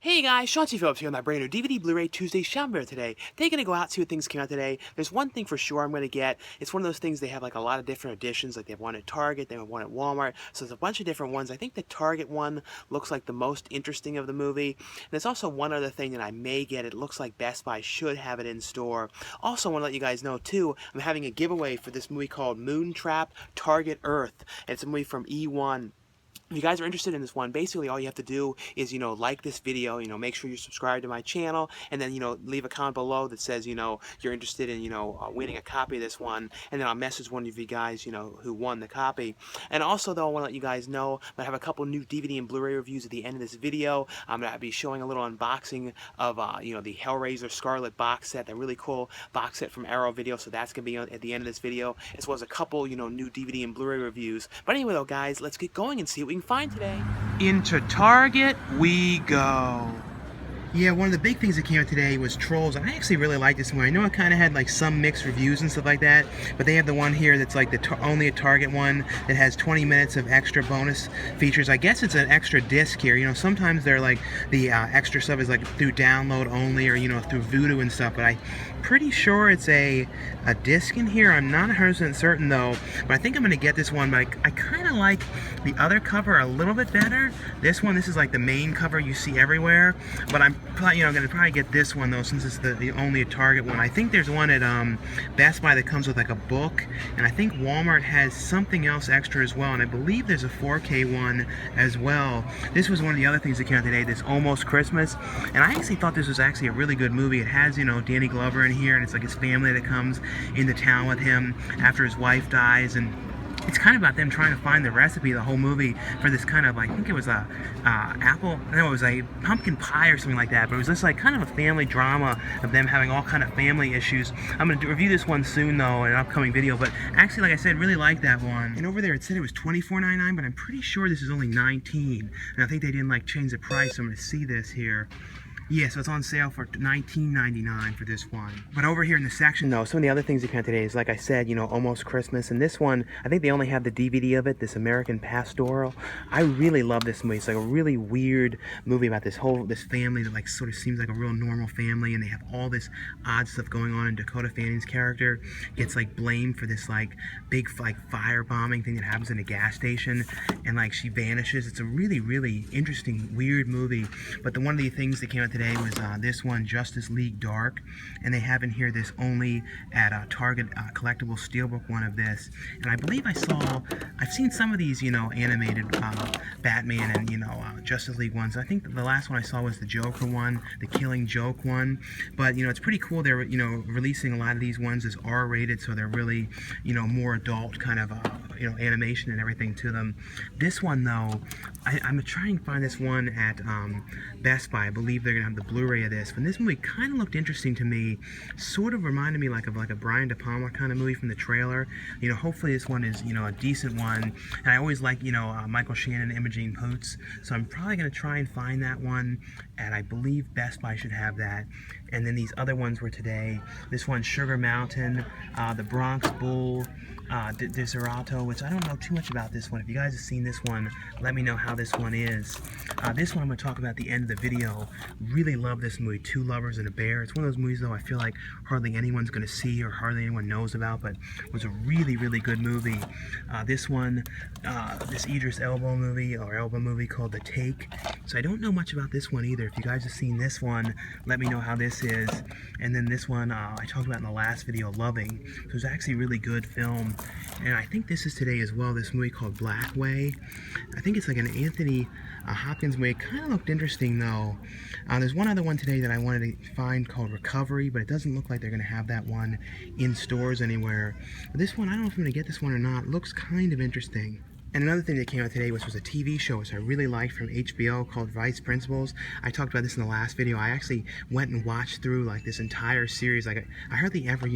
Hey guys, Sean C. Phillips here on my brand new DVD Blu-ray Tuesday shopping video today. They're gonna go out, see what things came out today. There's one thing for sure I'm gonna get. It's one of those things they have like a lot of different editions. Like they have one at Target, they have one at Walmart. So there's a bunch of different ones. I think the Target one looks like the most interesting of the movie. And there's also one other thing that I may get. It looks like Best Buy should have it in store. Also want to let you guys know too, I'm having a giveaway for this movie called Moontrap Target Earth. And it's a movie from E1. If you guys are interested in this one, basically all you have to do is, like this video, make sure you're subscribed to my channel, and then, leave a comment below that says, you're interested in, winning a copy of this one, and then I'll message one of you guys, who won the copy. And also, though, I want to let you guys know I have a couple new DVD and Blu-ray reviews at the end of this video. I'm going to be showing a little unboxing of, the Hellraiser Scarlet box set, that really cool box set from Arrow Video, so that's going to be at the end of this video, as well as a couple, new DVD and Blu-ray reviews. But anyway, though, guys, let's get going and see what we can find today. Into Target we go. Yeah, one of the big things that came out today was Trolls, and I actually really like this one. I know it kind of had like some mixed reviews and stuff like that, but they have the one here that's like the only a Target one that has 20 minutes of extra bonus features. I guess it's an extra disc here. Sometimes they're like the extra stuff is like through download only or through Voodoo and stuff, but I'm pretty sure it's a disc in here. I'm not 100% certain though, but I think I'm gonna get this one. But I kind of like the other cover a little bit better. This is like the main cover you see everywhere, but I'm gonna probably get this one though, since it's the only Target one. I think there's one at Best Buy that comes with like a book, and I think Walmart has something else extra as well, and I believe there's a 4K one as well. This was one of the other things that came out today, this Almost Christmas, and I actually thought this was actually a really good movie. It has Danny Glover in here, and it's like his family that comes into town with him after his wife dies, and it's kind of about them trying to find the recipe, the whole movie, for this kind of, I think it was a it was a pumpkin pie or something like that, but it was just like kind of a family drama of them having all kind of family issues. I'm going to review this one soon though, in an upcoming video, but actually, like I said, really like that one. And over there it said it was $24.99, but I'm pretty sure this is only $19, and I think they didn't like change the price, so I'm going to see this here. Yeah, so it's on sale for $19.99 for this one. But over here in the section, though, some of the other things that come out today is, like I said, Almost Christmas. And this one, I think they only have the DVD of it, this American Pastoral. I really love this movie. It's like a really weird movie about this family that like sort of seems like a real normal family, and they have all this odd stuff going on, and Dakota Fanning's character gets like blamed for this like big firebombing thing that happens in a gas station, and like she vanishes. It's a really, really interesting, weird movie. But one of the things that came out today was this one, Justice League Dark, and they have in here this only at Target collectible Steelbook one of this. And I believe I've seen some of these animated Batman and Justice League ones. I think the last one I saw was the Joker one, the Killing Joke one. But it's pretty cool. They're releasing a lot of these ones as R-rated, so they're really more adult kind of animation and everything to them. This one though, I'm gonna try and find this one at Best Buy. I believe they're gonna have the Blu-ray of this. But this movie kind of looked interesting to me. Sort of reminded me like of a Brian De Palma kind of movie from the trailer. Hopefully this one is a decent one. And I always like Michael Shannon and Imogene Poots, so I'm probably gonna try and find that one. And I believe Best Buy should have that. And then these other ones were today. This one, Sugar Mountain, the Bronx Bull, Deserato, which I don't know too much about this one. If you guys have seen this one, let me know how this one is. This one I'm going to talk about at the end of the video. Really love this movie, Two Lovers and a Bear. It's one of those movies though I feel like hardly anyone's going to see or hardly anyone knows about, but it was a really, really good movie. This one, this Idris Elba movie called The Take. So I don't know much about this one either. If you guys have seen this one, let me know how this is. And then this one I talked about in the last video, Loving. So it was actually a really good film. And I think this is today as well, this movie called Black Way. I think it's like an Anthony Hopkins movie. It kind of looked interesting though. There's one other one today that I wanted to find called Recovery, but it doesn't look like they're going to have that one in stores anywhere. But this one, I don't know if I'm going to get this one or not. It looks kind of interesting. And another thing that came out today was a TV show which I really liked from HBO called Vice Principals. I talked about this in the last video. I actually went and watched through like this entire series. Like I hardly ever,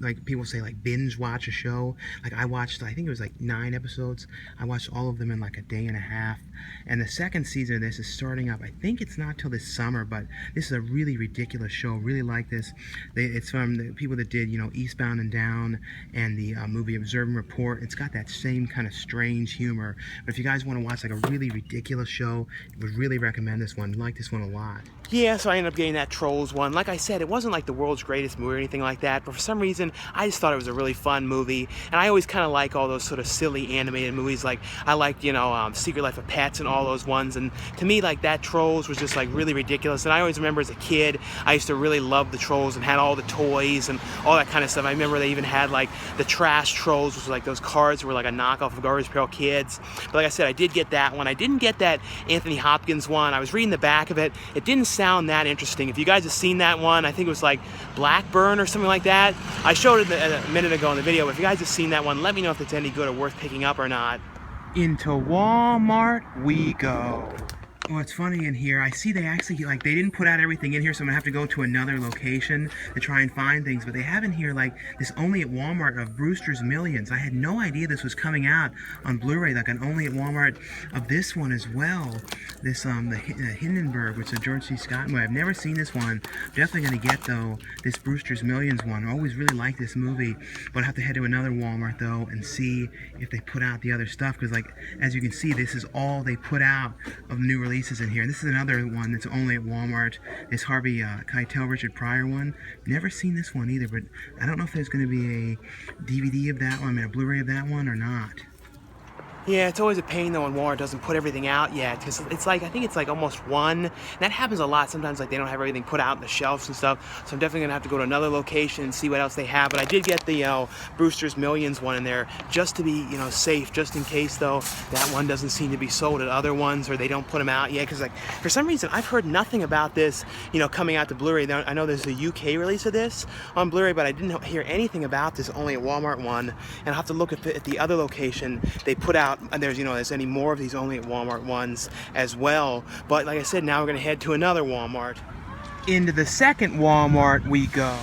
like people say like binge watch a show. Like I watched, I think it was like 9 episodes. I watched all of them in like a day and a half. And the second season of this is starting up. I think it's not till this summer, but this is a really ridiculous show. Really like this. It's from the people that did, Eastbound and Down and the movie Observe and Report. It's got that same kind of strange humor humor. But if you guys want to watch like a really ridiculous show, I would really recommend this one. I like this one a lot. Yeah, so I ended up getting that Trolls one. Like I said, it wasn't like the world's greatest movie or anything like that, but for some reason, I just thought it was a really fun movie. And I always kind of like all those sort of silly animated movies. Like, I liked, you know, Secret Life of Pets and all those ones. And to me, like, that Trolls was just like really ridiculous. And I always remember as a kid, I used to really love the Trolls and had all the toys and all that kind of stuff. I remember they even had like the Trash Trolls, which was like those cards were like a knockoff of Garbage Pail Kids. But like I said, I did get that one. I didn't get that Anthony Hopkins one. I was reading the back of it. It didn't sound that interesting. If you guys have seen that one, I think it was like Blackburn or something like that. I showed it a minute ago in the video, but if you guys have seen that one, let me know if it's any good or worth picking up or not. Into Walmart we go. What's funny in here, I see they actually, like, they didn't put out everything in here, so I'm gonna have to go to another location to try and find things, but they have in here, like, this Only at Walmart of Brewster's Millions. I had no idea this was coming out on Blu-ray, like an Only at Walmart of this one as well. This, the Hindenburg, which is a George C. Scott movie. I've never seen this one. Definitely gonna get, though, this Brewster's Millions one. I always really liked this movie, but I have to head to another Walmart, though, and see if they put out the other stuff, because, like, as you can see, this is all they put out of new releases in here. And this is another one that's only at Walmart. This Harvey Keitel, Richard Pryor one. Never seen this one either, but I don't know if there's going to be a DVD of that one, I mean a Blu-ray of that one or not. Yeah, it's always a pain though when Walmart doesn't put everything out yet, because it's like, I think it's like almost one, and that happens a lot sometimes, like they don't have everything put out on the shelves and stuff, so I'm definitely gonna have to go to another location and see what else they have. But I did get the Brewster's Millions one in there just to be, you know, safe, just in case though that one doesn't seem to be sold at other ones or they don't put them out yet, because like for some reason I've heard nothing about this, you know, coming out to Blu-ray. I know there's a UK release of this on Blu-ray, but I didn't hear anything about this Only at Walmart one, and I'll have to look at the other location they put out. And there's, you know, there's any more of these Only at Walmart ones as well. But like I said, now we're gonna head to another Walmart. Into the second Walmart we go.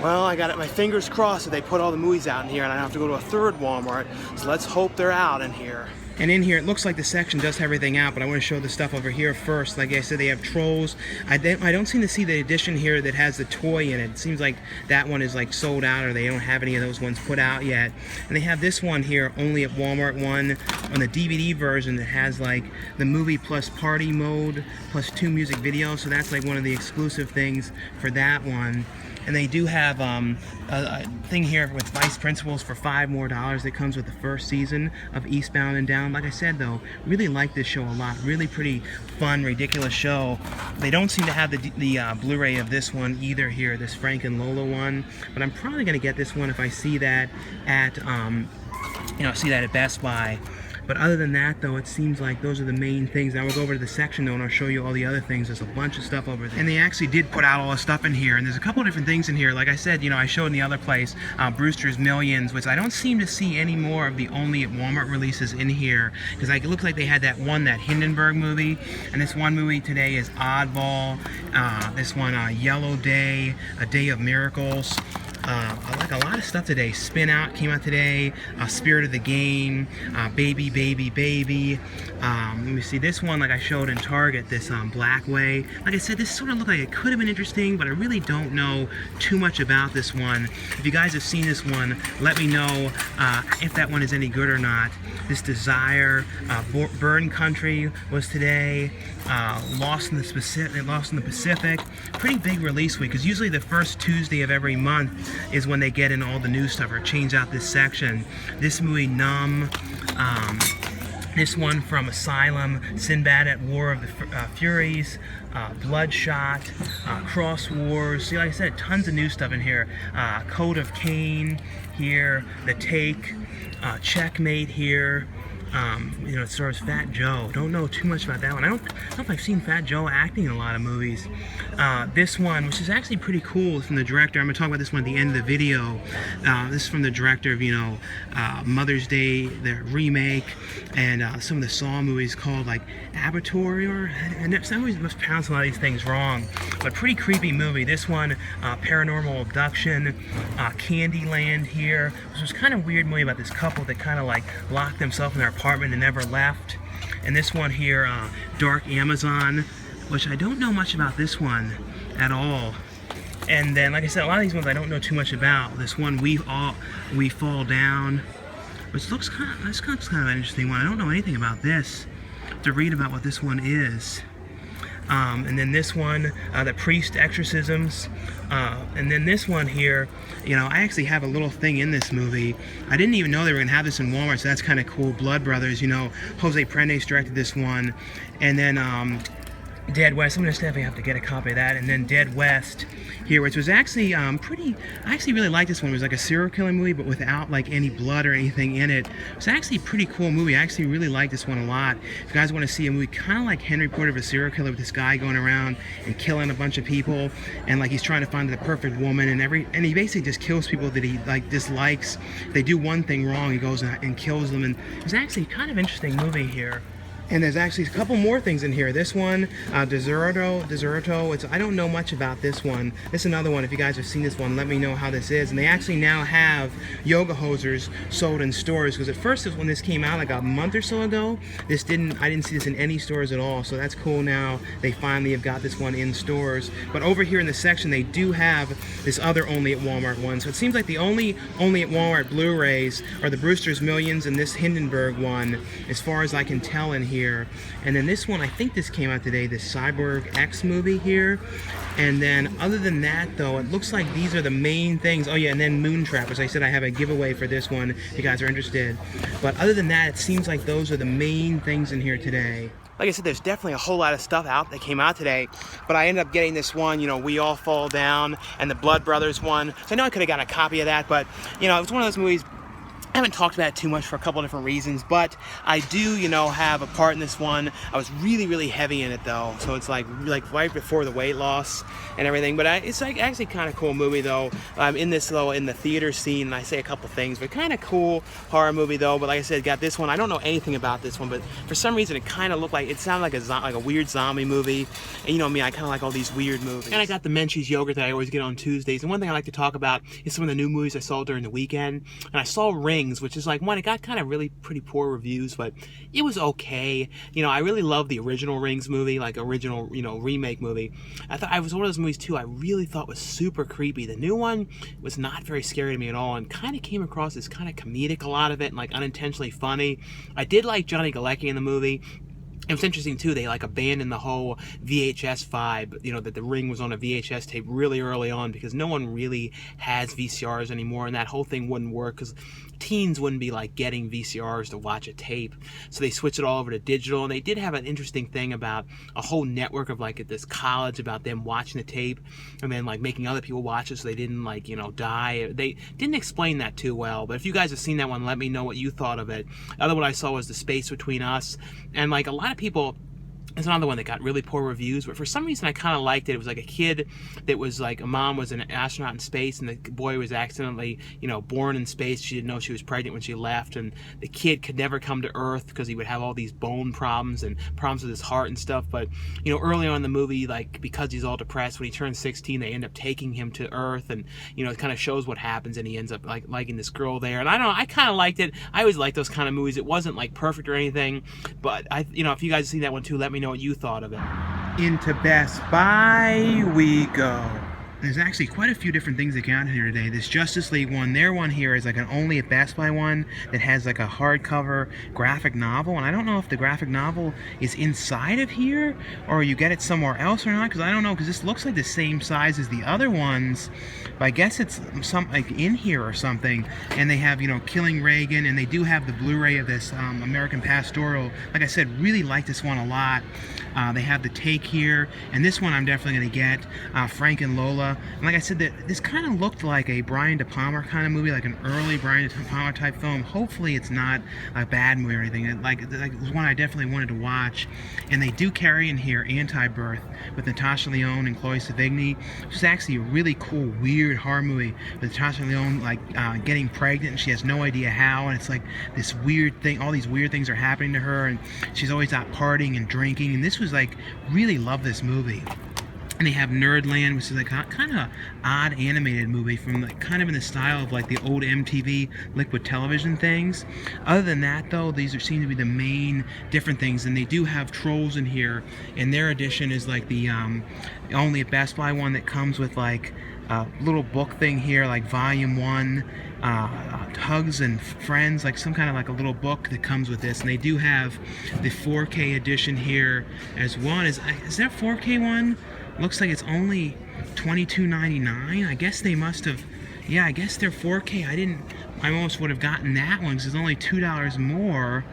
Well, I got it, my fingers crossed that they put all the movies out in here and I don't have to go to a third Walmart. So let's hope they're out in here. And in here, it looks like the section does have everything out, but I want to show the stuff over here first. Like I said, they have Trolls. I don't seem to see the edition here that has the toy in it. It seems like that one is like sold out, or they don't have any of those ones put out yet. And they have this one here, Only at Walmart one, on the DVD version that has like the movie plus party mode, plus 2 music videos. So that's like one of the exclusive things for that one. And they do have a thing here with Vice Principals for $5 more that comes with the first season of Eastbound and Down. Like I said though, really like this show a lot. Really pretty fun, ridiculous show. They don't seem to have the Blu-ray of this one either here, this Frank and Lola one. But I'm probably gonna get this one if I see that at, you know, see that at Best Buy. But other than that, though, it seems like those are the main things. Now we'll go over to the section, though, and I'll show you all the other things. There's a bunch of stuff over there. And they actually did put out all the stuff in here. And there's a couple of different things in here. Like I said, you know, I showed in the other place, Brewster's Millions, which I don't seem to see any more of the Only at Walmart releases in here. Because it looks like they had that Hindenburg movie. And this one movie today is Oddball. This one, Yellow Day, A Day of Miracles. I like a lot of stuff today. Spin Out came out today. Spirit of the Game. Baby, Baby, Baby. Let me see this one, like I showed in Target, this Black Way. Like I said, this sort of looked like it could have been interesting, but I really don't know too much about this one. If you guys have seen this one, let me know if that one is any good or not. This Desire, Burn Country was today. Lost in the Pacific. Pretty big release week, because usually the first Tuesday of every month is when they get in all the new stuff or change out this section. This movie, Numb. This one from Asylum, Sinbad at War of the Furies, Bloodshot, Cross Wars. See, like I said, tons of new stuff in here. Code of Cain here, The Take, Checkmate here. You know, it stars Fat Joe. Don't know too much about that one. I don't know if I've seen Fat Joe acting in a lot of movies. This one, which is actually pretty cool, is from the director. I'm going to talk about this one at the end of the video. This is from the director of, you know, Mother's Day, their remake, and some of the Saw movies called, like, Abattoir. And I always must pronounce a lot of these things wrong. But pretty creepy movie. This one, Paranormal Abduction, Candyland here. Which was kind of weird movie about this couple that kind of, like, locked themselves in their apartment and never left. And this one here, Dark Amazon, which I don't know much about this one at all. And then, like I said, a lot of these ones I don't know too much about. This one, We Fall Down. Which looks kind of, this looks kind of an interesting one. I don't know anything about this. To read about what this one is. And then this one, the priest exorcisms, and then this one here, you know, I actually have a little thing in this movie. I didn't even know they were going to have this in Walmart, so that's kind of cool. Blood Brothers, you know, Jose Prendes directed this one, and then Dead West, I'm going to definitely have to get a copy of that, and then Dead West here, which was actually pretty, I actually really liked this one. It was like a serial killing movie, but without like any blood or anything in it. It's actually a pretty cool movie. I actually really like this one a lot. If you guys want to see a movie kind of like Henry Portrait of a Serial Killer, with this guy going around and killing a bunch of people, and like he's trying to find the perfect woman, and he basically just kills people that he like dislikes. If they do one thing wrong, he goes and kills them, and it's actually kind of interesting movie here. And there's actually a couple more things in here. This one, Deserto. I don't know much about this one. This is another one. If you guys have seen this one, let me know how this is. And they actually now have yoga hosers sold in stores. Because at first, when this came out like a month or so ago, I didn't see this in any stores at all. So that's cool now. They finally have got this one in stores. But over here in the section, they do have this other only at Walmart one. So it seems like the only at Walmart Blu-rays are the Brewsters Millions and this Hindenburg one, as far as I can tell in here. And then this one, I think this came out today, this Cyborg X movie here. And then other than that though, it looks like these are the main things. Oh yeah, and then Moontrap. As I said, I have a giveaway for this one if you guys are interested. But other than that, it seems like those are the main things in here today. Like I said, there's definitely a whole lot of stuff out that came out today, but I ended up getting this one, you know, We All Fall Down, and the Blood Brothers one. So I know I could have gotten a copy of that, but you know, it was one of those movies. I haven't talked about it too much for a couple of different reasons, but I do, you know, have a part in this one. I was really, really heavy in it though, so it's like right before the weight loss and everything. But it's like actually kind of cool movie though. I'm in this though in the theater scene, and I say a couple things, but kind of cool horror movie though. But like I said, got this one. I don't know anything about this one, but for some reason it kind of looked like, it sounded like a weird zombie movie. And you know me, I kind of like all these weird movies. And I got the Menchie's yogurt that I always get on Tuesdays. And one thing I like to talk about is some of the new movies I saw during the weekend. And I saw Ring, which is like one, it got kind of really pretty poor reviews, but it was okay. You know, I really love the original Rings movie, like original, you know, remake movie. I thought I was one of those movies too I really thought was super creepy. The new one was not very scary to me at all, and kind of came across as kind of comedic, a lot of it, and like unintentionally funny. I did like Johnny Galecki in the movie. It was interesting too, they like abandoned the whole VHS vibe, you know, that the Ring was on a VHS tape really early on, because no one really has VCRs anymore, and that whole thing wouldn't work because teens wouldn't be like getting VCRs to watch a tape. So they switched it all over to digital, and they did have an interesting thing about a whole network of like at this college about them watching the tape and then like making other people watch it so they didn't like, you know, die. They didn't explain that too well, but if you guys have seen that one, let me know what you thought of it. The other one I saw was The Space Between Us, and like a lot of people, it's another one that got really poor reviews, but for some reason I kind of liked it. It was like a kid that was like, a mom was an astronaut in space, and the boy was accidentally, you know, born in space. She didn't know she was pregnant when she left, and the kid could never come to Earth because he would have all these bone problems and problems with his heart and stuff. But, you know, early on in the movie, like, because he's all depressed, when he turns 16, they end up taking him to Earth, and, you know, it kind of shows what happens, and he ends up like liking this girl there. And I don't know, I kind of liked it. I always like those kind of movies. It wasn't like perfect or anything, but you know, if you guys have seen that one too, let me know what you thought of it. Into Best Buy we go. There's actually quite a few different things that came out here today. This Justice League one, their one here is like an only at Best Buy one that has like a hardcover graphic novel, and I don't know if the graphic novel is inside of here or you get it somewhere else or not, because I don't know, because this looks like the same size as the other ones, but I guess it's some like in here or something. And they have, you know, Killing Reagan, and they do have the Blu-ray of this American Pastoral. Like I said, really like this one a lot. They have The Take here, and this one I'm definitely going to get, Frank and Lola. And like I said, this kind of looked like a Brian De Palma kind of movie, like an early Brian De Palma type film. Hopefully it's not a bad movie or anything. It was one I definitely wanted to watch. And they do carry in here Anti-Birth with Natasha Lyonne and Chloe Sevigny, which is actually a really cool, weird horror movie with Natasha Lyonne like getting pregnant, and she has no idea how, and it's like this weird thing, all these weird things are happening to her, and she's always out partying and drinking, and this was like, really love this movie. And they have Nerdland, which is like a kind of odd animated movie from like kind of in the style of like the old MTV Liquid Television things. Other than that, though, these seem to be the main different things. And they do have Trolls in here, and their edition is like the only at Best Buy one that comes with like a little book thing here, like Volume 1, Hugs and Friends, like some kind of like a little book that comes with this. And they do have the 4K edition here as well. Is there a 4K one? Looks like it's only $22.99. I guess they must have, yeah, I guess they're 4K. I almost would have gotten that one because it's only $2 more.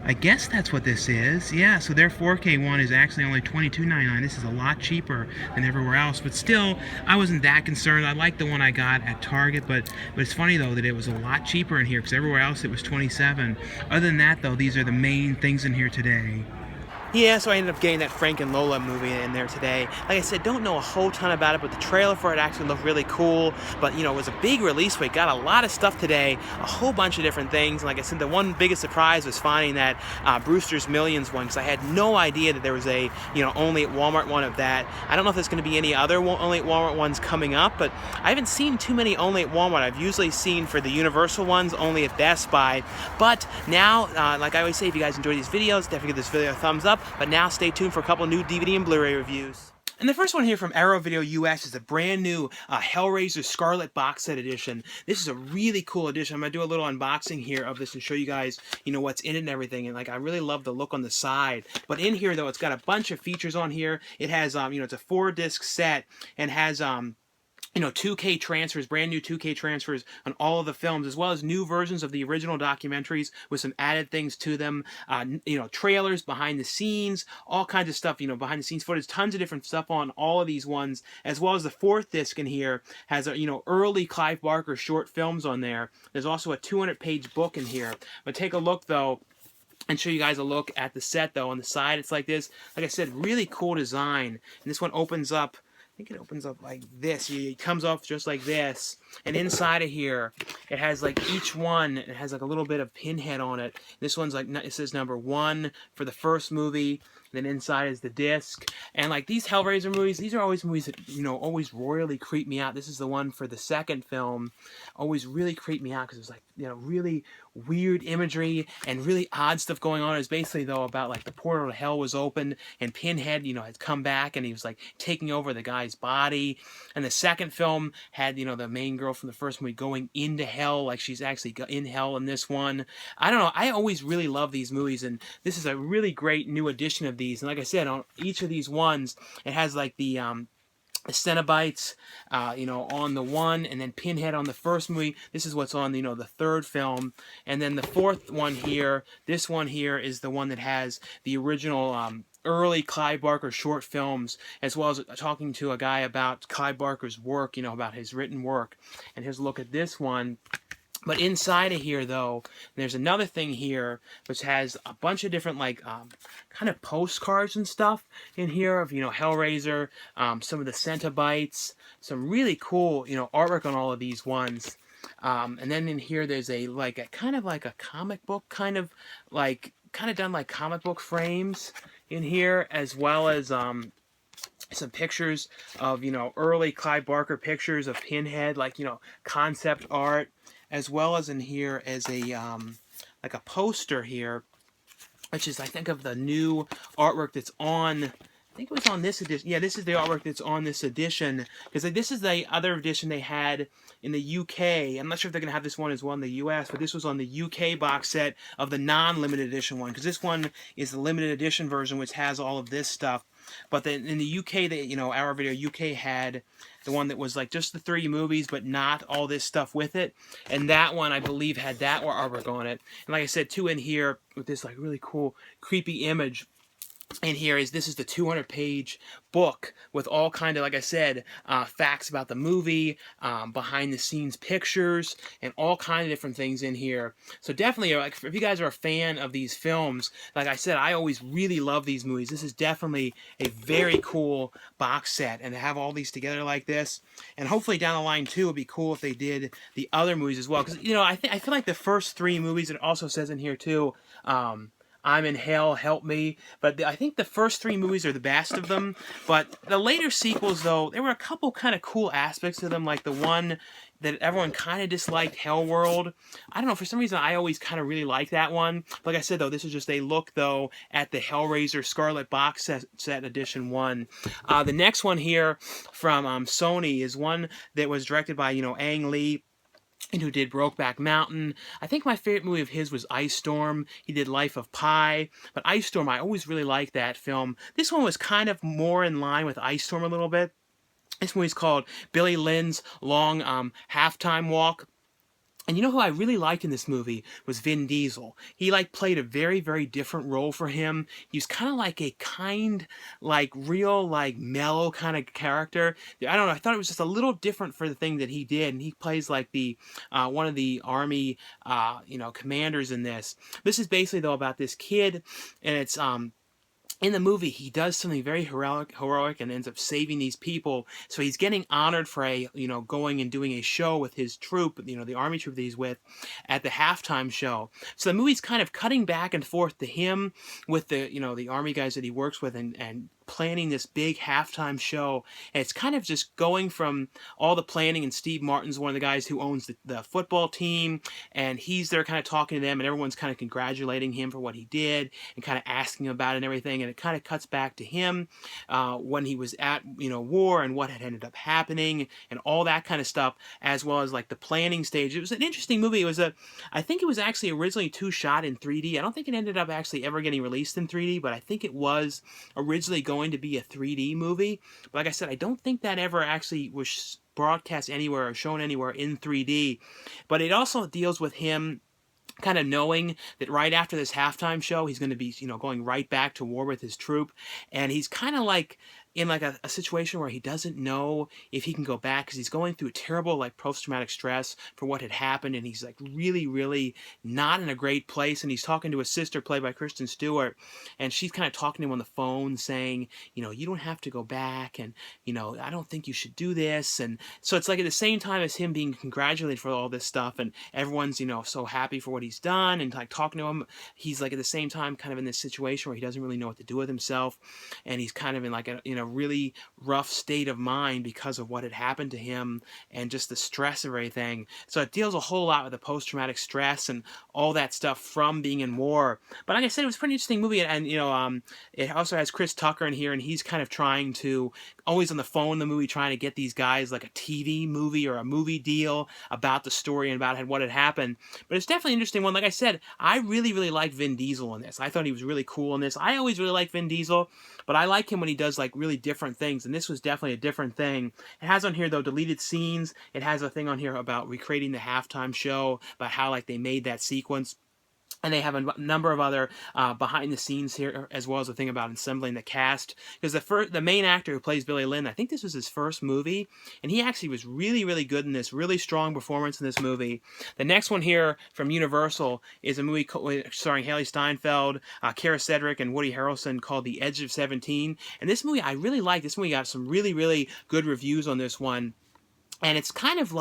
I guess that's what this is. Yeah, so their 4K one is actually only $22.99. This is a lot cheaper than everywhere else, but still, I wasn't that concerned. I like the one I got at Target, but it's funny though that it was a lot cheaper in here because everywhere else it was $27. Other than that though, these are the main things in here today. Yeah, so I ended up getting that Frank and Lola movie in there today. Like I said, don't know a whole ton about it, but the trailer for it actually looked really cool. But, you know, it was a big release week. Got a lot of stuff today, a whole bunch of different things. And like I said, the one biggest surprise was finding that Brewsters Millions one, because I had no idea that there was a, you know, only at Walmart one of that. I don't know if there's going to be any other only at Walmart ones coming up, but I haven't seen too many only at Walmart. I've usually seen for the Universal ones only at Best Buy. But now, like I always say, if you guys enjoy these videos, definitely give this video a thumbs up. But now stay tuned for a couple new DVD and Blu-ray reviews. And the first one here from Arrow Video US is a brand new Hellraiser Scarlet box set edition. This is a really cool edition. I'm going to do a little unboxing here of this and show you guys, you know, what's in it and everything. And like, I really love the look on the side. But in here, though, it's got a bunch of features on here. It has, you know, it's a 4-disc set and has, you know, 2K transfers, brand new 2K transfers on all of the films, as well as new versions of the original documentaries with some added things to them. You know, trailers, behind the scenes, all kinds of stuff, you know, behind the scenes footage, tons of different stuff on all of these ones, as well as the 4th disc in here has, you know, early Clive Barker short films on there. There's also a 200-page book in here. But take a look, though, and show you guys a look at the set, though. On the side, it's like this. Like I said, really cool design. And this one opens up, I think it opens up like this. It comes off just like this. And inside of here, it has like each one, it has like a little bit of pinhead on it. This one's like, it says number 1 for the first movie. Then inside is the disc. And like these Hellraiser movies, these are always movies that, you know, always royally creep me out. This is the one for the second film. Always really creeped me out because it was like, you know, really weird imagery and really odd stuff going on. It was basically, though, about like the portal to hell was open and Pinhead, you know, had come back and he was like taking over the guy's body. And the second film had, you know, the main girl from the first movie going into hell, like she's actually in hell in this one. I don't know. I always really love these movies, and this is a really great new edition of these. And like I said, on each of these ones, it has like the Cenobites, you know, on the one, and then Pinhead on the first movie. This is what's on, you know, the third film. And then the fourth one here, this one here is the one that has the original early Clive Barker short films, as well as talking to a guy about Clive Barker's work, you know, about his written work. And here's a look at this one. But inside of here, though, there's another thing here which has a bunch of different, like, kind of postcards and stuff in here of, you know, Hellraiser, some of the Cenobites, some really cool, you know, artwork on all of these ones. And then in here, there's a kind of like a comic book, kind of done like comic book frames in here, as well as some pictures of, you know, early Clive Barker pictures of Pinhead, like, you know, concept art, as well as in here as a like a poster here, which is, I think, of the new artwork that's on, I think it was on this edition. Yeah, this is the artwork that's on this edition, because this is the other edition they had in the UK. I'm not sure if they're going to have this one as well in the US, but this was on the UK box set of the non-limited edition one, because this one is the limited edition version, which has all of this stuff. But then in the UK, they, you know, Arrow Video UK had the one that was like just the 3 movies, but not all this stuff with it. And that one, I believe, had that artwork on it. And like I said, too, in here with this like really cool, creepy image in here is, this is the 200-page book with all kind of, like I said, facts about the movie, behind the scenes pictures, and all kind of different things in here. So definitely, like, if you guys are a fan of these films, like I said, I always really love these movies. This is definitely a very cool box set, and to have all these together like this, and hopefully down the line too, it'd be cool if they did the other movies as well. Because, you know, I feel like the first 3 movies, it also says in here too, I'm in hell, help me. But I think the first three movies are the best of them. But the later sequels, though, there were a couple kind of cool aspects to them, like the one that everyone kind of disliked, Hellworld. I don't know, for some reason I always kind of really liked that one. Like I said, though, this is just a look, though, at the Hellraiser Scarlet box set edition 1. The next one here from Sony is one that was directed by, Ang Lee, and who did Brokeback Mountain. I think my favorite movie of his was Ice Storm. He did Life of Pi, but Ice Storm, I always really liked that film. This one was kind of more in line with Ice Storm a little bit. This movie's called Billy Lynn's Long Halftime Walk. And you know who I really liked in this movie was Vin Diesel. He played a very, very different role for him. He was kind of like a real mellow kind of character. I don't know. I thought it was just a little different for the thing that he did. And he plays like the one of the army commanders in this. This is basically though about this kid, and it's in the movie, he does something very heroic and ends up saving these people. So he's getting honored for going and doing a show with his troop, the army troop that he's with, at the halftime show. So the movie's kind of cutting back and forth to him with the army guys that he works with and planning this big halftime show. And it's kind of just going from all the planning, and Steve Martin's one of the guys who owns the football team, and he's there kind of talking to them, and everyone's kind of congratulating him for what he did and kind of asking him about it and everything. And it kind of cuts back to him when he was at war and what had ended up happening and all that kind of stuff, as well as the planning stage. It was an interesting movie. I think it was actually originally shot in 3D. I don't think it ended up actually ever getting released in 3D, but I think it was originally going to be a 3D movie. But like I said, I don't think that ever actually was broadcast anywhere or shown anywhere in 3D. But it also deals with him kind of knowing that right after this halftime show, he's going to be, going right back to war with his troop. And he's kind of in a situation where he doesn't know if he can go back because he's going through a terrible post-traumatic stress for what had happened, and he's really, really not in a great place. And he's talking to his sister, played by Kristen Stewart, and she's kind of talking to him on the phone saying, you don't have to go back, and I don't think you should do this. And so it's at the same time as him being congratulated for all this stuff, and everyone's so happy for what he's done and talking to him, he's at the same time kind of in this situation where he doesn't really know what to do with himself, and he's kind of in a really rough state of mind because of what had happened to him and just the stress of everything. So it deals a whole lot with the post-traumatic stress and all that stuff from being in war. But like I said, it was a pretty interesting movie, and it also has Chris Tucker in here, and he's kind of trying to, always on the phone in the movie, trying to get these guys a TV movie or a movie deal about the story and about what had happened. But it's definitely an interesting one. Like I said, I really, really liked Vin Diesel in this. I thought he was really cool in this. I always really liked Vin Diesel, but I like him when he does really different things, and this was definitely a different thing. It has on here though deleted scenes. It has a thing on here about recreating the halftime show, about how they made that sequence. And they have a number of other behind the scenes here, as well as a thing about assembling the cast. Because the main actor who plays Billy Lynn, I think this was his first movie, and he actually was really, really good in this. Really strong performance in this movie. The next one here from Universal is a movie starring Haley Steinfeld, Kara Sedgwick, and Woody Harrelson called The Edge of 17. And this movie I really liked. This movie got some really, really good reviews on this one. And it's kind of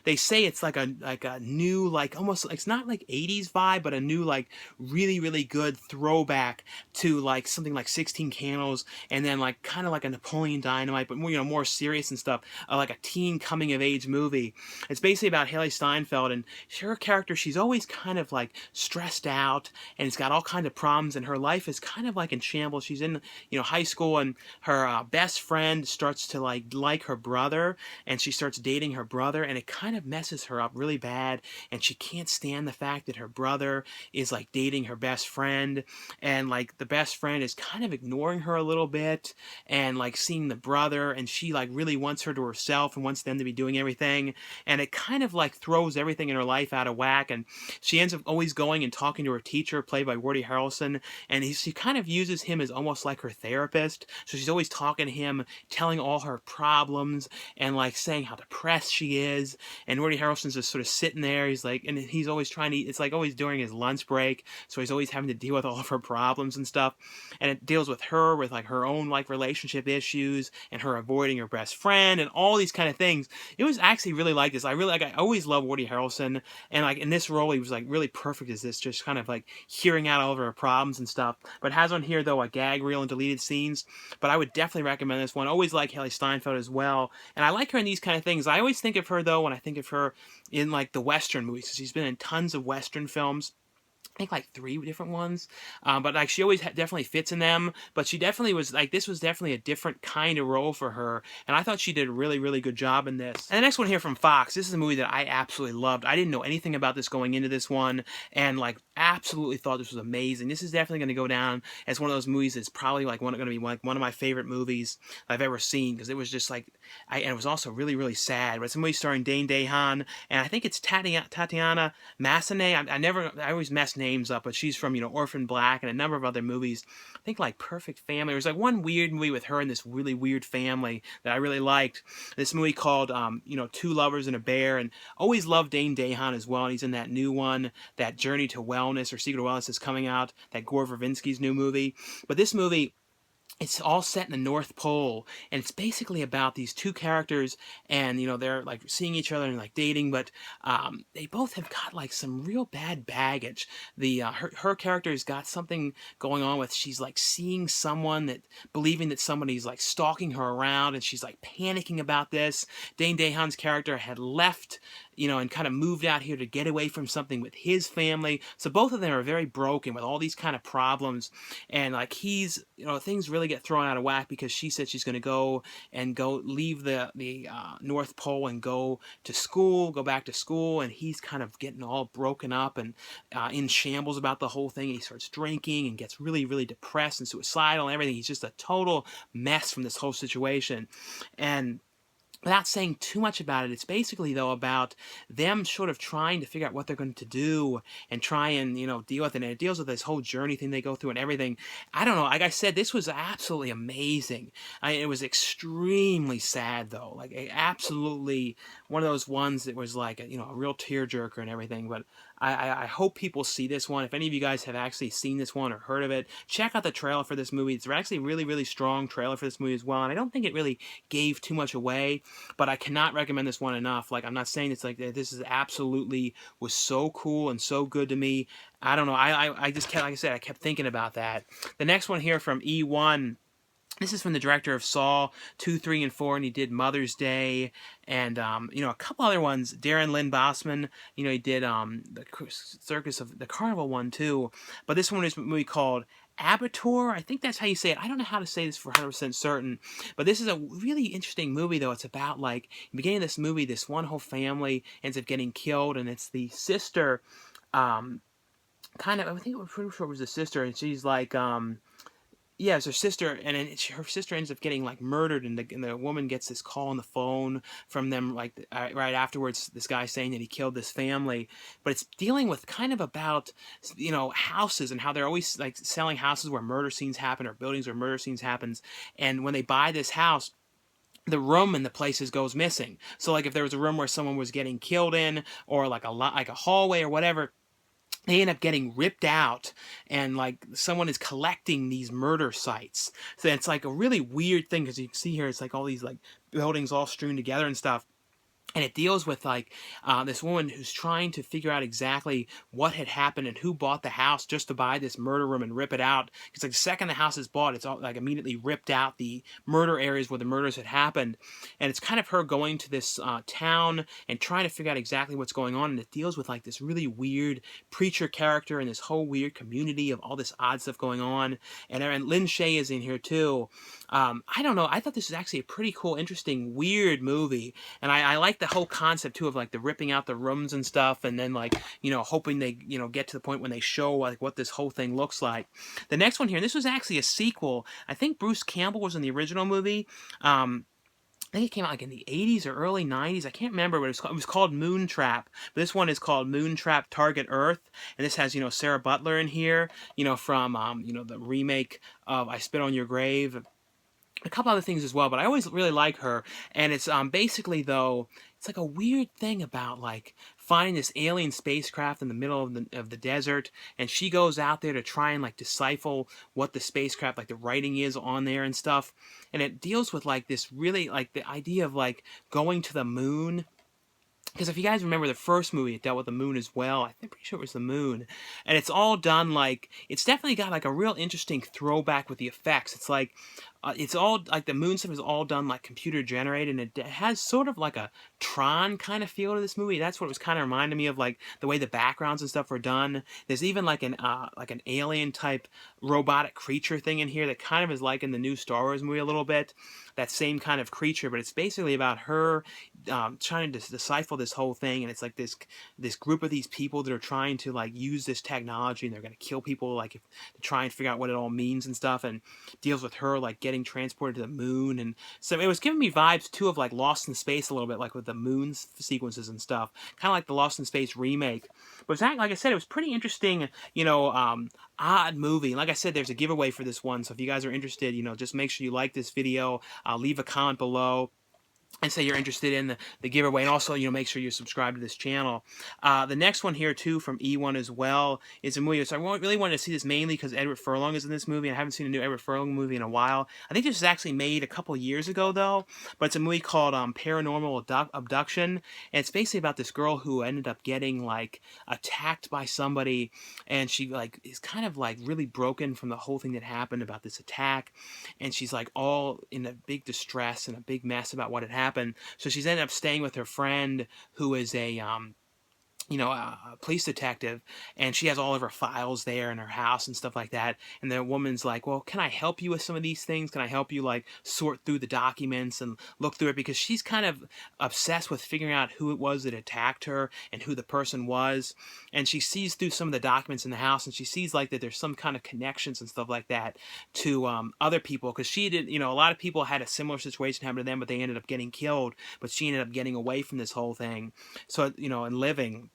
they say it's a new, almost, it's not 80s vibe, but a new, really, really good throwback to, something like 16 Candles, and then, kind of like a Napoleon Dynamite, but more, more serious and stuff, like a teen coming-of-age movie. It's basically about Haley Steinfeld, and her character, she's always kind of, stressed out, and it's got all kind of problems, and her life is kind of, in shambles. She's in, high school, and her best friend starts to, like her brother, and she starts dating her brother, and it kind of messes her up really bad, and she can't stand the fact that her brother is dating her best friend, and the best friend is kind of ignoring her a little bit, and seeing the brother, and she really wants her to herself and wants them to be doing everything, and it kind of throws everything in her life out of whack, and she ends up always going and talking to her teacher, played by Woody Harrelson, and she kind of uses him as almost like her therapist. So she's always talking to him, telling all her problems, and saying how depressed she is, and Woody Harrelson's just sort of sitting there. He's like, and he's always trying to, it's like always during his lunch break, so he's always having to deal with all of her problems and stuff, and it deals with her, with like her own like relationship issues, and her avoiding her best friend, and all these kind of things. It was actually really like this. I really like, I always love Woody Harrelson, and like in this role, he was like really perfect as this, just kind of like hearing out all of her problems and stuff. But it has on here though a gag reel and deleted scenes. But I would definitely recommend this one. Always like Haley Steinfeld as well, and I like her in these kind of things. I always think of her though when I think of her in like the Western movies, because she's been in tons of Western films. I think like 3 different ones, but like she always definitely fits in them. But she definitely was like, this was definitely a different kind of role for her, and I thought she did a really, really good job in this. And the next one here from Fox, this is a movie that I absolutely loved. I didn't know anything about this going into this one, and like absolutely thought this was amazing. This is definitely going to go down as one of those movies that's probably like going to be like one of my favorite movies I've ever seen, because it was just like, and it was also really, really sad. But it's a movie starring Dane DeHaan, and I think it's Tatiana Maslany. I always mess names up, but she's from, Orphan Black and a number of other movies. I think like Perfect Family. There was like one weird movie with her and this really weird family that I really liked. This movie called, Two Lovers and a Bear, and always loved Dane DeHaan as well. And he's in that new one, that Journey to Wellness or Secret of Wellness is coming out, that Gore Verbinski's new movie. But this movie, it's all set in the North Pole, and it's basically about these two characters, and they're like seeing each other and like dating, but they both have got like some real bad baggage. Her character's got something going on with, she's like seeing someone, that believing that somebody's like stalking her around, and she's like panicking about this. Dane DeHaan's character had left, and kind of moved out here to get away from something with his family. So both of them are very broken with all these kind of problems, and like he's, things really get thrown out of whack because she said she's going to go leave the North Pole and go back to school, and he's kind of getting all broken up and in shambles about the whole thing. He starts drinking and gets really, really depressed and suicidal and everything. He's just a total mess from this whole situation. And without saying too much about it, it's basically, though, about them sort of trying to figure out what they're going to do and try and, deal with it. And it deals with this whole journey thing they go through and everything. I don't know. Like I said, this was absolutely amazing. It was extremely sad, though. Like, absolutely one of those ones that was like, a real tearjerker and everything. But I hope people see this one. If any of you guys have actually seen this one or heard of it, check out the trailer for this movie. It's actually a really, really strong trailer for this movie as well. And I don't think it really gave too much away. But I cannot recommend this one enough. Like, I'm not saying it's like, this is absolutely, was so cool and so good to me. I don't know. I just kept, like I said, I kept thinking about that. The next one here from E1. This is from the director of Saw 2, 3, and 4, and he did Mother's Day, and a couple other ones. Darren Lynn Bousman, he did the Circus of the Carnival one too. But this one is a movie called Abattoir. I think that's how you say it. I don't know how to say this for 100% certain, but this is a really interesting movie, though. It's about, like, in the beginning of this movie, this one whole family ends up getting killed, and it's the sister, I think we're pretty sure it was the sister, and she's like, yeah, it's her sister, and then her sister ends up getting like murdered, and the woman gets this call on the phone from them like right afterwards. This guy saying that he killed this family, but it's dealing with kind of about houses and how they're always like selling houses where murder scenes happen or buildings where murder scenes happens, and when they buy this house, the room in the places goes missing. So like if there was a room where someone was getting killed in, or like a hallway or whatever, they end up getting ripped out, and like someone is collecting these murder sites. So it's like a really weird thing, because you can see here it's like all these like buildings all strewn together and stuff. And it deals with like this woman who's trying to figure out exactly what had happened and who bought the house just to buy this murder room and rip it out. Because like the second the house is bought, it's all like immediately ripped out the murder areas where the murders had happened. And it's kind of her going to this town and trying to figure out exactly what's going on. And it deals with like this really weird preacher character and this whole weird community of all this odd stuff going on. And Lynn Shay is in here too. I don't know. I thought this was actually a pretty cool, interesting, weird movie. And I like the whole concept too of like the ripping out the rooms and stuff, and then like hoping they get to the point when they show like what this whole thing looks like. The next one here, this was actually a sequel. I think Bruce Campbell was in the original movie. I think it came out like in the 80s or early 90s. I can't remember, but it was called Moontrap. But this one is called Moontrap Target Earth, and this has Sarah Butler in here, from the remake of I Spit on Your Grave. a couple other things as well, but I always really like her. And it's basically, though, it's like a weird thing about like finding this alien spacecraft in the middle of the desert, and she goes out there to try and like decipher what the spacecraft, like the writing is on there and stuff. And it deals with like this really like the idea of like going to the moon, because if you guys remember the first movie, it dealt with the moon as well. I'm pretty sure it was the moon. And it's all done like, it's definitely got like a real interesting throwback with the effects. It's like, it's all like the moon stuff is all done like computer generated, and it has sort of like a Tron kind of feel to this movie. That's what it was kind of reminding me of, like the way the backgrounds and stuff were done. There's even like an alien type robotic creature thing in here that kind of is like in the new Star Wars movie a little bit. That same kind of creature, but it's basically about her trying to decipher this whole thing, and it's like this group of these people that are trying to like use this technology, and they're going to kill people like if to try and figure out what it all means and stuff, and deals with her like getting transported to the moon. And so it was giving me vibes too of like Lost in Space a little bit, like with the moon sequences and stuff, kind of like the Lost in Space remake. But like I said, it was pretty interesting, odd movie. And like I said, there's a giveaway for this one, so if you guys are interested, just make sure you like this video, leave a comment below and say you're interested in the giveaway, and also make sure you subscribe to this channel. The next one here too from E1 as well is a movie. So I really wanted to see this mainly because Edward Furlong is in this movie, and I haven't seen a new Edward Furlong movie in a while. I think this was actually made a couple years ago though, but it's a movie called Paranormal Abduction, and it's basically about this girl who ended up getting like attacked by somebody, and she like is kind of like really broken from the whole thing that happened about this attack, and she's like all in a big distress and a big mess about what had happened. So she's ended up staying with her friend who is a police detective, and she has all of her files there in her house and stuff like that. And the woman's like, well, can I help you with some of these things? Can I help you like sort through the documents and look through it? Because she's kind of obsessed with figuring out who it was that attacked her and who the person was. And she sees through some of the documents in the house, and she sees like that there's some kind of connections and stuff like that to other people, because she did, a lot of people had a similar situation happen to them, but they ended up getting killed, but she ended up getting away from this whole thing. So, and living.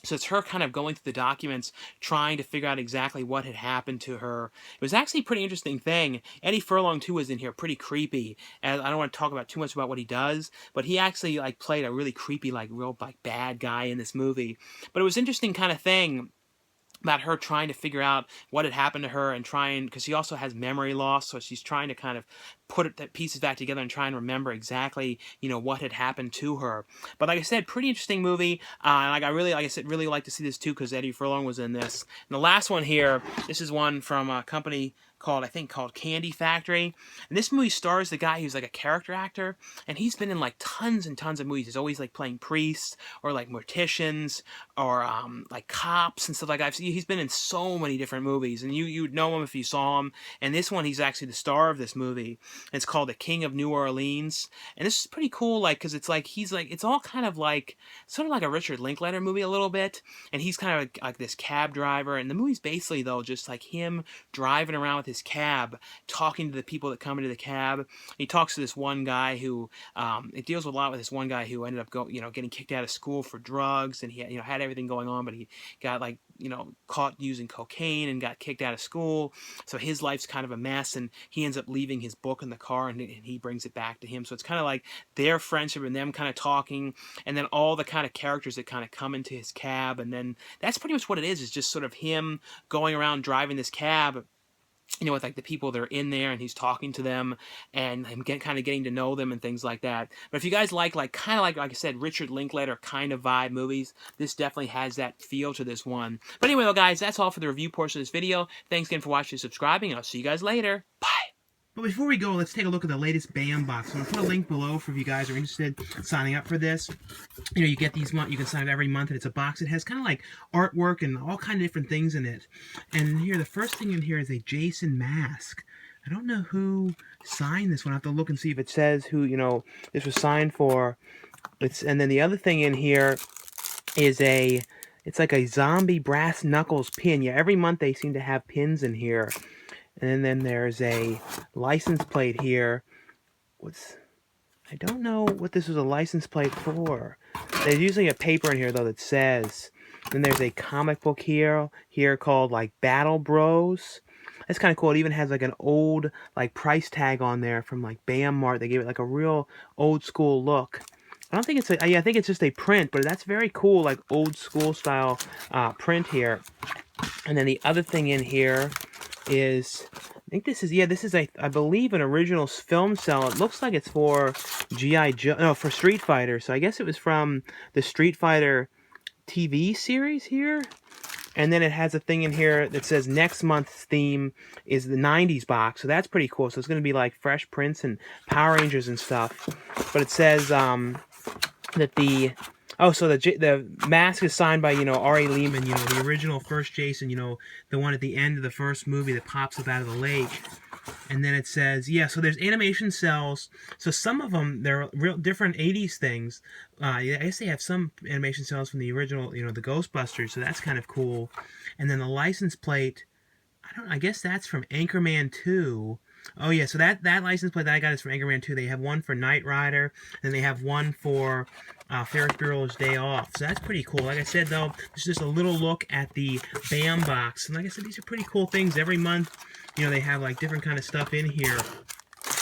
So it's her kind of going through the documents, trying to figure out exactly what had happened to her. It was actually a pretty interesting thing. Eddie Furlong, too, was in here, pretty creepy. And I don't want to talk about too much about what he does, but he actually like played a really creepy, like real like bad guy in this movie. But it was an interesting kind of thing about her trying to figure out what had happened to her, and trying, because she also has memory loss, so she's trying to kind of put the pieces back together and try and remember exactly, what had happened to her. But like I said, pretty interesting movie. Like I said, really like to see this too, because Eddie Furlong was in this. And the last one here, this is one from a company called Candy Factory. And this movie stars the guy who's like a character actor, and he's been in like tons and tons of movies. He's always like playing priests or like morticians or like cops and stuff like that. He's been in so many different movies, and you'd know him if you saw him. And this one, he's actually the star of this movie. It's called The King of New Orleans, and this is pretty cool, like, because it's like it's all kind of like sort of like a Richard Linklater movie a little bit, and he's kind of like this cab driver, and the movie's basically though just like him driving around with his cab, talking to the people that come into the cab. He talks to this one guy who it deals with a lot with this one guy who ended up getting kicked out of school for drugs, and he had everything going on, but he got like caught using cocaine and got kicked out of school. So his life's kind of a mess, and he ends up leaving his book in the car, and he brings it back to him. So it's kind of like their friendship and them kind of talking, and then all the kind of characters that kind of come into his cab, and then that's pretty much what it is just sort of him going around driving this cab, with like the people that are in there, and he's talking to them, and him kind of getting to know them and things like that. But if you guys like kind of like I said, Richard Linklater kind of vibe movies, this definitely has that feel to this one. But anyway, well, guys, that's all for the review portion of this video. Thanks again for watching and subscribing, and I'll see you guys later. Bye! But before we go, let's take a look at the latest BAM box. I'm going to put a link below for if you guys are interested in signing up for this. You get these you can sign up every month, and it's a box. It has kind of like artwork and all kind of different things in it. And here, the first thing in here is a Jason mask. I don't know who signed this one. I have to look and see if it says who, this was signed for. And then the other thing in here is it's like a zombie brass knuckles pin. Yeah, every month they seem to have pins in here. And then there's a license plate here. I don't know what this is a license plate for. There's usually a paper in here though that says. Then there's a comic book here called like Battle Bros. That's kind of cool. It even has like an old like price tag on there from like Bam Mart. They gave it like a real old school look. I don't think it's a, yeah, I think it's just a print, but that's very cool, like old school style print here. And then the other thing in here is, I think this is, yeah, this is a, I believe, an original film cell. It looks like it's for G.I. Joe, no, for Street Fighter. So I guess it was from the Street Fighter TV series here. And then it has a thing in here that says next month's theme is the 90s box. So that's pretty cool. So it's going to be like Fresh Prince and Power Rangers and stuff. But it says that the... Oh, so the mask is signed by, you know, R.A. Lehman, you know, the original first Jason, you know, the one at the end of the first movie that pops up out of the lake. And then it says, yeah, so there's animation cells. So some of them, they're real different 80s things. I guess they have some animation cells from the original, you know, the Ghostbusters. So that's kind of cool. And then the license plate, I guess that's from Anchorman 2. Oh, yeah, so that license plate that I got is from Anchorman 2. They have one for Knight Rider, and they have one for Ferris Bueller's Day Off. So that's pretty cool. Like I said, though, this is just a little look at the BAM box. And like I said, these are pretty cool things. Every month, you know, they have, like, different kind of stuff in here.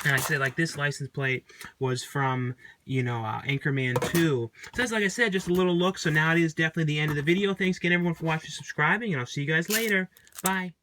And I said, like, this license plate was from, you know, Anchorman 2. So that's, like I said, just a little look. So now it is definitely the end of the video. Thanks again, everyone, for watching and subscribing, and I'll see you guys later. Bye.